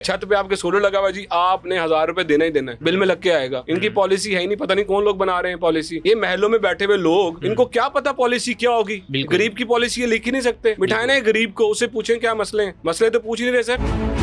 छत पे आपके सोलर लगा हुआ जी, आपने 1000 रुपए देना ही देना है, बिल में लग के आएगा। इनकी पॉलिसी है ही नहीं, पता नहीं कौन लोग बना रहे हैं पॉलिसी। ये महलों में बैठे हुए लोग, इनको क्या पता पॉलिसी क्या होगी। गरीब की पॉलिसी ये लिख ही नहीं सकते। बिठाए ना गरीब को, उसे पूछें क्या मसले हैं। मसले तो पूछ ही नहीं रहे सर।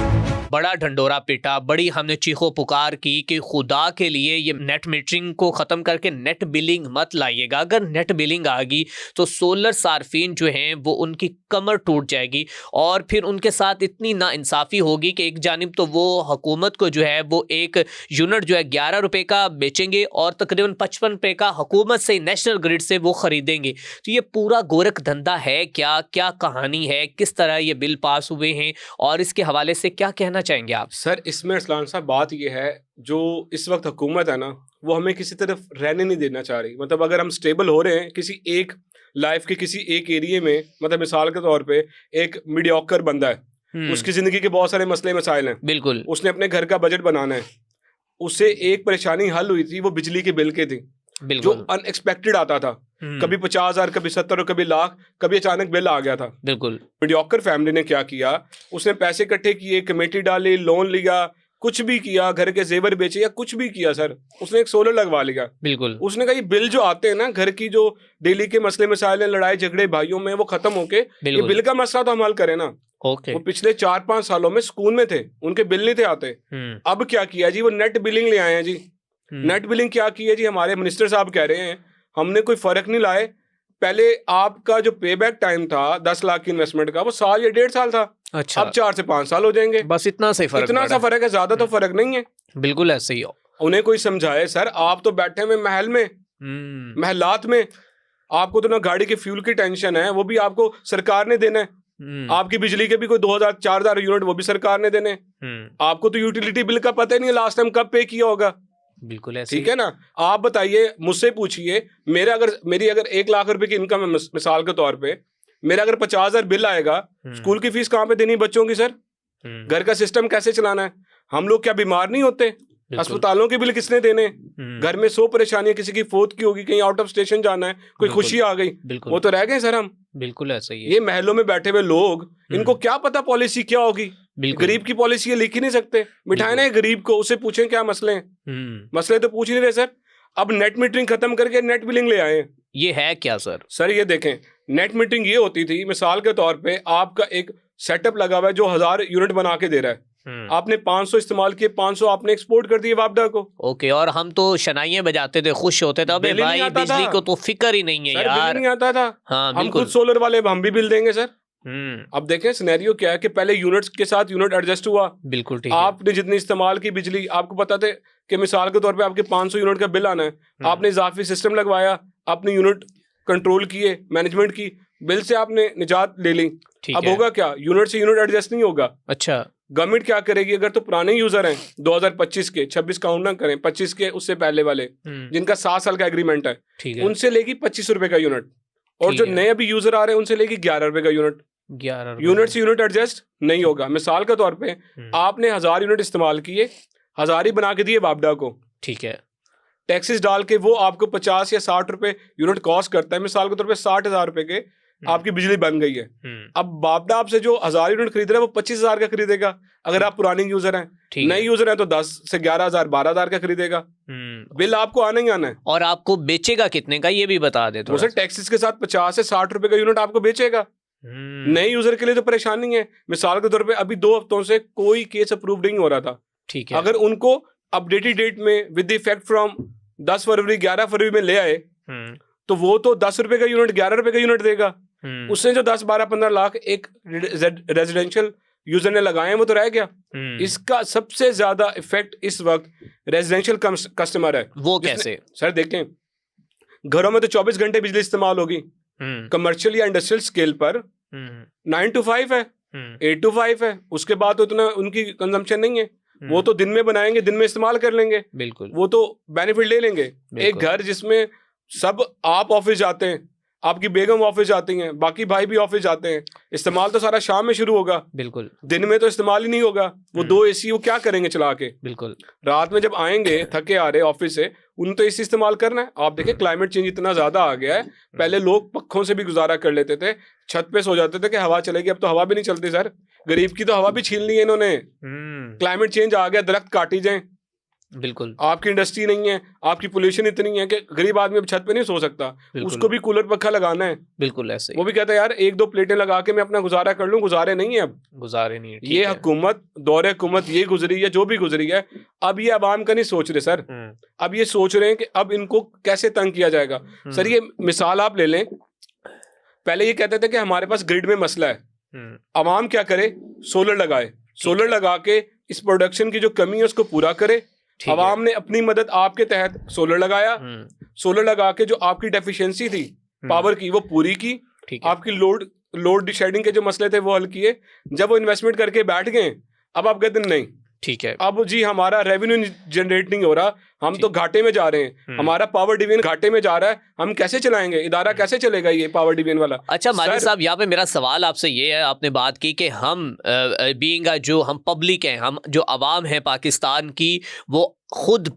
बड़ा ढंडोरा पीटा, बड़ी हमने चीखो पुकार की कि खुदा के लिए ये नेट मीटरिंग को ख़त्म करके नेट बिलिंग मत लाइएगा। अगर नेट बिलिंग आ गई तो सोलर सार्फिन जो हैं वो उनकी कमर टूट जाएगी और फिर उनके साथ इतनी नाइंसाफ़ी होगी कि एक जानिब तो वो हुकूमत को जो है वो एक यूनिट जो है 11 रुपये का बेचेंगे और तकरीबन 55 रुपये का हुकूमत से नेशनल ग्रिड से वो ख़रीदेंगे। तो ये पूरा गोरख धंधा है क्या, क्या कहानी है, किस तरह ये बिल पास हुए हैं और इसके हवाले से क्या कहना चाहेंगे आप? सर इसमें इस्लाम साहब बात ये है, जो इस वक्त हुकूमत है ना, वो हमें किसी तरफ रहने नहीं देना चाह रही। मतलब अगर हम स्टेबल हो रहे हैं किसी एक लाइफ के किसी एक एरिया में, मतलब मिसाल के तौर पे एक मीडियोकर बंदा है, उसकी जिंदगी के बहुत सारे मसले मसाइल हैं, बिल्कुल, उसने अपने घर का बजट बनाना है, उससे एक परेशानी हल हुई थी, वो बिजली के बिल के थी, जो अनएक्सपेक्टेड आता था। कभी 50,000, कभी 70, कभी लाख, कभी अचानक बिल आ गया था। बिल्कुल। मीडियोकर फैमिली ने क्या किया, उसने पैसे इकट्ठे किए, कमेटी डाली, लोन लिया, कुछ भी किया, घर के जेवर बेचे या कुछ भी किया सर, उसने एक सोलर लगवा लिया। बिल्कुल। उसने कहा ये बिल जो आते हैं ना, घर की जो डेली के मसले मसाइल हैं, लड़ाई झगड़े भाइयों में, वो खत्म होके ये बिल का मसला तो हम हल करें ना। ओके। वो पिछले 4-5 सालों में स्कूल में थे, उनके बिल नहीं थे आते। अब क्या किया जी, वो नेट बिलिंग ले आए हैं जी। नेट बिलिंग क्या की है जी, हमारे मिनिस्टर साहब कह रहे हैं हमने कोई फर्क नहीं लाए। पहले आपका जो पे बैक टाइम था 10 लाख की इन्वेस्टमेंट का, वो साल या 1.5 साल था। अच्छा। अब 4 से 5 साल हो जाएंगे। बस इतना सा फर्क, इतना सा फर्क है, ज्यादा तो फर्क नहीं है। बिल्कुल ऐसे ही हो। उन्हें कोई समझाए सर, आप तो बैठे हुए महल में, महलात में, आपको तो ना गाड़ी के फ्यूल की टेंशन है, वो भी आपको सरकार ने देना है। आपकी बिजली के भी कोई 2,000-4,000 यूनिट, वो भी सरकार ने देने। आपको तो यूटिलिटी बिल का पता ही नहीं है लास्ट टाइम कब पे किया होगा। बिल्कुल ऐसे, ठीक है ना। आप बताइए, मुझसे पूछिए, मेरी अगर 1 लाख रुपए की इनकम है मिसाल के तौर पे, मेरा अगर 50,000 बिल आएगा, स्कूल की फीस कहाँ पे देनी बच्चों की सर? घर का सिस्टम कैसे चलाना है? हम लोग क्या बीमार नहीं होते? अस्पतालों के बिल किसने देने? घर में 100 परेशानियां, किसी की फौत की होगी, कहीं आउट ऑफ स्टेशन जाना है, कोई खुशी आ गई, वो तो रह गए सर हम। बिल्कुल ऐसा ही है। ये महलों में बैठे हुए लोग, इनको क्या पता पॉलिसी क्या होगी। गरीब की पॉलिसी ये लिख ही नहीं सकते। बिठाए ना गरीब को, उसे पूछें क्या मसले हैं। मसले तो पूछ ही नहीं रहे सर। अब नेट मीटरिंग खत्म करके नेट बिलिंग ले आए हैं। ये है क्या सर? सर ये देखें, नेट मीटरिंग ये होती थी, मिसाल के तौर पे आपका एक सेटअप लगा हुआ है जो 1000 यूनिट बना के दे रहा है, आपने 500 इस्तेमाल किए, 500 आपने एक्सपोर्ट कर दिए वापडा को। ओके। और हम तो शनाइयां बजाते थे, खुश होते थे, अबे भाई बिजली को तो फिक्र ही नहीं है सर, यार। बिल नहीं आता था। हाँ, हम खुद सोलर वाले, हम भी बिल देंगे सर। अब देखें सिनेरियो क्या है कि पहले यूनिट्स के साथ यूनिट एडजस्ट हुआ। बिल्कुल ठीक आपने जितनी इस्तेमाल की बिजली, आपको पता थे कि मिसाल के तौर पे आपके 500 यूनिट का बिल आना है, आपने इजाफी सिस्टम लगवाया, आपने यूनिट कंट्रोल किए, मैनेजमेंट की, बिल से आपने निजात ले ली। अब होगा क्या, यूनिट से यूनिट एडजस्ट नहीं होगा। अच्छा। गवर्नमेंट क्या करेगी, अगर तो पुराने यूजर हैं 2025 के, 26 काउंट ना करें, 25 के उससे पहले वाले जिनका 7 साल का एग्रीमेंट है, उनसे लेगी 25 रुपए का यूनिट, और जो नए अभी यूजर आ रहे हैं उनसे लेगी 11 रुपए का यूनिट। 11 यूनिट से यूनिट एडजस्ट नहीं होगा। मिसाल के तौर पे आपने 1000 यूनिट इस्तेमाल किए, 1000 ही बना के दिए वापडा को, ठीक है, टैक्सेस डाल के वो आपको 50 या 60 रुपए यूनिट कॉस्ट करता है। मिसाल के तौर पे 60,000 रुपए के आपकी बिजली बन गई है। अब वापडा आपसे जो 1000 यूनिट खरीद रहा है वो 25,000 का खरीदेगा अगर आप पुराने यूजर हैं। नए यूजर हैं तो 10 से 11,000 12,000 का खरीदेगा। बिल आपको आना ही आना है। और आपको बेचेगा कितने का ये भी बता दे। तो टैक्सेस के साथ 50 से 60 रुपए का यूनिट आपको बेचेगा। नए यूजर के लिए तो परेशानी है। मिसाल के तौर पे अभी 2 हफ्तों से कोई केस अप्रूव नहीं हो रहा था, ठीक है। अगर उनको अपडेटेड डेट में विद इफेक्ट फ्रॉम 10 फरवरी 11 फरवरी में ले आए तो वो तो 10 रुपए का यूनिट 11 रुपए का यूनिट देगा। उसने जो 10 12 15 लाख एक रेजिडेंशियल यूजर ने लगाए हैं वो तो रह गया। इसका सबसे ज्यादा इफेक्ट इस वक्त रेजिडेंशियल कस्टमर है। वो कैसे सर? देखें, घरों में तो 24 घंटे बिजली इस्तेमाल होगी, कमर्शियल या इंडस्ट्रियल स्केल पर 9 to 5 है, 8 to 5 है, उसके बाद तो इतना उनकी कंजम्पशन नहीं है। वो तो दिन में बनाएंगे, दिन में इस्तेमाल कर लेंगे, बिल्कुल, वो तो बेनिफिट ले लेंगे। एक घर जिसमें सब आप ऑफिस जाते हैं, आपकी बेगम ऑफिस जाती हैं, बाकी भाई भी ऑफिस जाते हैं, इस्तेमाल तो सारा शाम में शुरू होगा, बिल्कुल दिन में तो इस्तेमाल ही नहीं होगा। वो 2 एसी वो क्या करेंगे चला के? बिल्कुल रात में जब आएंगे थके आ रहे ऑफिस से, उन तो एसी इस्तेमाल करना है। आप देखें क्लाइमेट चेंज इतना ज्यादा आ गया है, पहले लोग पंखों से भी गुजारा कर लेते थे, छत पे सो जाते थे कि हवा चलेगी, अब तो हवा भी नहीं चलती सर। गरीब की तो हवा भी छीन ली है इन्होंने। क्लाइमेट चेंज आ गया, दरख्त काटी जाए, बिल्कुल आपकी इंडस्ट्री नहीं है, आपकी पोल्यूशन इतनी है कि गरीब आदमी अब छत पे नहीं सो सकता, उसको भी कूलर पक्का लगाना है। बिल्कुल ऐसे वो भी कहता है यार 1-2 प्लेटें लगा के मैं अपना गुजारा कर लूं, गुजारे नहीं है अब, गुजारे नहीं है, ये हुकूमत, दौरे हुकूमत ये गुजरी है जो भी गुजरी है, अब ये अवाम का नहीं सोच रहे सर। अब ये सोच रहे हैं कि अब इनको कैसे तंग किया जाएगा। सर ये मिसाल आप ले लें, पहले ये कहते थे कि हमारे पास ग्रिड में मसला है, अवाम क्या करे, सोलर लगाए, सोलर लगा के इस प्रोडक्शन की जो कमी है उसको पूरा करे। अवाम ने अपनी मदद आपके तहत सोलर लगाया, सोलर लगा के जो आपकी डेफिशिएंसी थी पावर की वो पूरी की, आपकी लोड शेडिंग के जो मसले थे वो हल किए। जब वो इन्वेस्टमेंट करके बैठ गए, अब आप कहते नहीं ठीक है, अब जी हमारा रेवेन्यू जनरेट नहीं हो रहा, हम तो घाटे में जा रहे हैं, हमारा पावर डिवीजन घाटे में जा रहा है, हम कैसे चलाएंगे, इदारा कैसे चलेगा ये पावर डिवीजन वाला। अच्छा माजिद साहब, यहाँ पे मेरा सवाल आपसे ये है, आपने बात की कि हम बीइंग जो हम पब्लिक हैं, हम जो आवाम है पाकिस्तान की, वो खुद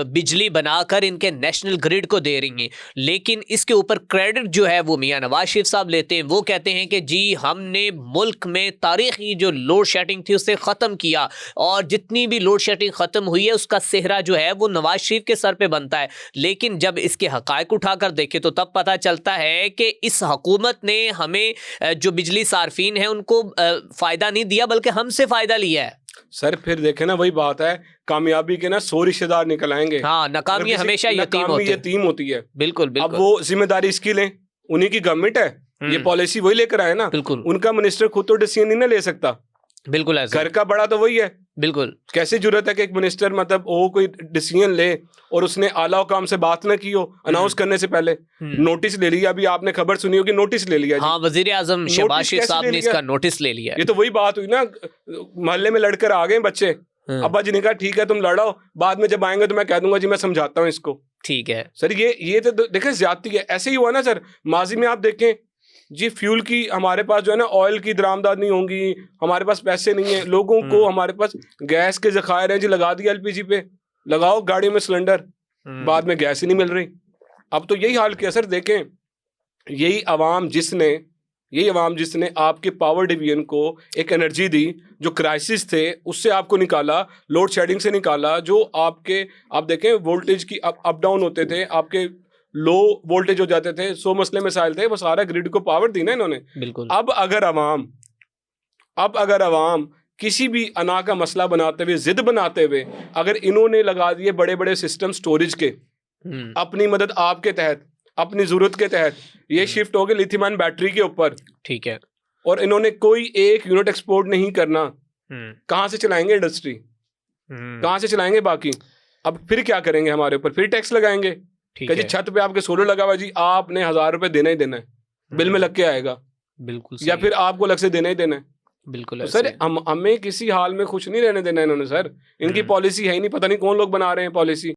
बिजली बनाकर इनके नेशनल ग्रिड को दे रही हैं, लेकिन इसके ऊपर क्रेडिट जो है वो मियां नवाज शरीफ साहब लेते हैं। वो कहते हैं कि जी हमने मुल्क में तारीखी जो लोड शेडिंग थी उसे ख़त्म किया, और जितनी भी लोड शेडिंग ख़त्म हुई है उसका सेहरा जो है वो नवाज शरीफ के सर पे बनता है। लेकिन जब इसके हक़ाइक़ उठाकर देखें तो तब पता चलता है कि इस हुकूमत ने हमें जो बिजली सार्फिन हैं उनको फ़ायदा नहीं दिया, बल्कि हमसे फ़ायदा लिया है। सर फिर देखे ना, वही बात है, कामयाबी के ना 100 रिश्तेदार निकल आएंगे। हाँ, नाकामी हमेशा यतीम होती है। बिल्कुल बिल्कुल। अब वो जिम्मेदारी इसकी लें, उन्हीं की गवर्नमेंट है, ये पॉलिसी वही लेकर आए ना, बिल्कुल। उनका मिनिस्टर खुद तो डिसीजन नहीं ना ले सकता, बिल्कुल ऐसा, घर का बड़ा तो वही है। बिल्कुल, कैसे जरूरत है कि एक मिनिस्टर मतलब वो कोई डिसीजन ले और उसने आला हुकाम से बात ना की हो, अनाउंस करने से पहले नोटिस ले लिया। अभी आपने खबर सुनी होगी, नोटिस ले लिया। हाँ, वजीर आजम शहबाज शरीफ साहब ने इसका नोटिस ले लिया। ये तो वही बात हुई ना, मोहल्ले में लड़कर आ गए बच्चे, अब्बा जी ने कहा ठीक है तुम लड़ाओ, बाद में जब आएंगे तो मैं कह दूंगा जी मैं समझाता हूँ इसको। ठीक है सर, ये तो देखें ज्यादती है। ऐसे ही हुआ ना सर, माजी में आप देखें जी, फ्यूल की हमारे पास जो है ना ऑयल की दरामदाद नहीं होंगी, हमारे पास पैसे नहीं है, लोगों को हमारे पास गैस के ज़खायर हैं जी, लगा दिया एलपीजी पे, लगाओ गाड़ी में सिलेंडर, बाद में गैस ही नहीं मिल रही। अब तो यही हाल किया सर। देखें, यही आवाम जिसने आपके पावर डिवीजन को एक एनर्जी दी, जो क्राइसिस थे उससे आपको निकाला, लोड शेडिंग से निकाला, जो आप देखें वोल्टेज की अप डाउन होते थे, आपके लो वोल्टेज हो जाते थे, 100 मसले मसाइल थे, वो सारा ग्रिड को पावर दी ना इन्होंने। बिल्कुल। अब अगर अवाम किसी भी अना का मसला बनाते हुए, जिद बनाते हुए, अगर इन्होंने लगा दिए बड़े बड़े सिस्टम स्टोरेज के, अपनी मदद आपके तहत, अपनी जरूरत के तहत, ये शिफ्ट हो गए लिथियम आयन बैटरी के ऊपर, ठीक है, और इन्होंने कोई एक यूनिट एक्सपोर्ट नहीं करना, कहाँ से चलाएंगे इंडस्ट्री, कहाँ से चलाएंगे बाकी? अब फिर क्या करेंगे, हमारे ऊपर फिर टैक्स लगाएंगे कि जी छत पे आपके सोलर लगा हुआ जी, आपने 1000 रुपए देना ही देना है, बिल में लग के आएगा। बिल्कुल, या फिर आपको अलग से देना ही देना है। बिल्कुल तो सर हमें किसी हाल में खुश नहीं रहने देना इन्होंने। सर इनकी पॉलिसी है ही नहीं, पता नहीं कौन लोग बना रहे हैं पॉलिसी।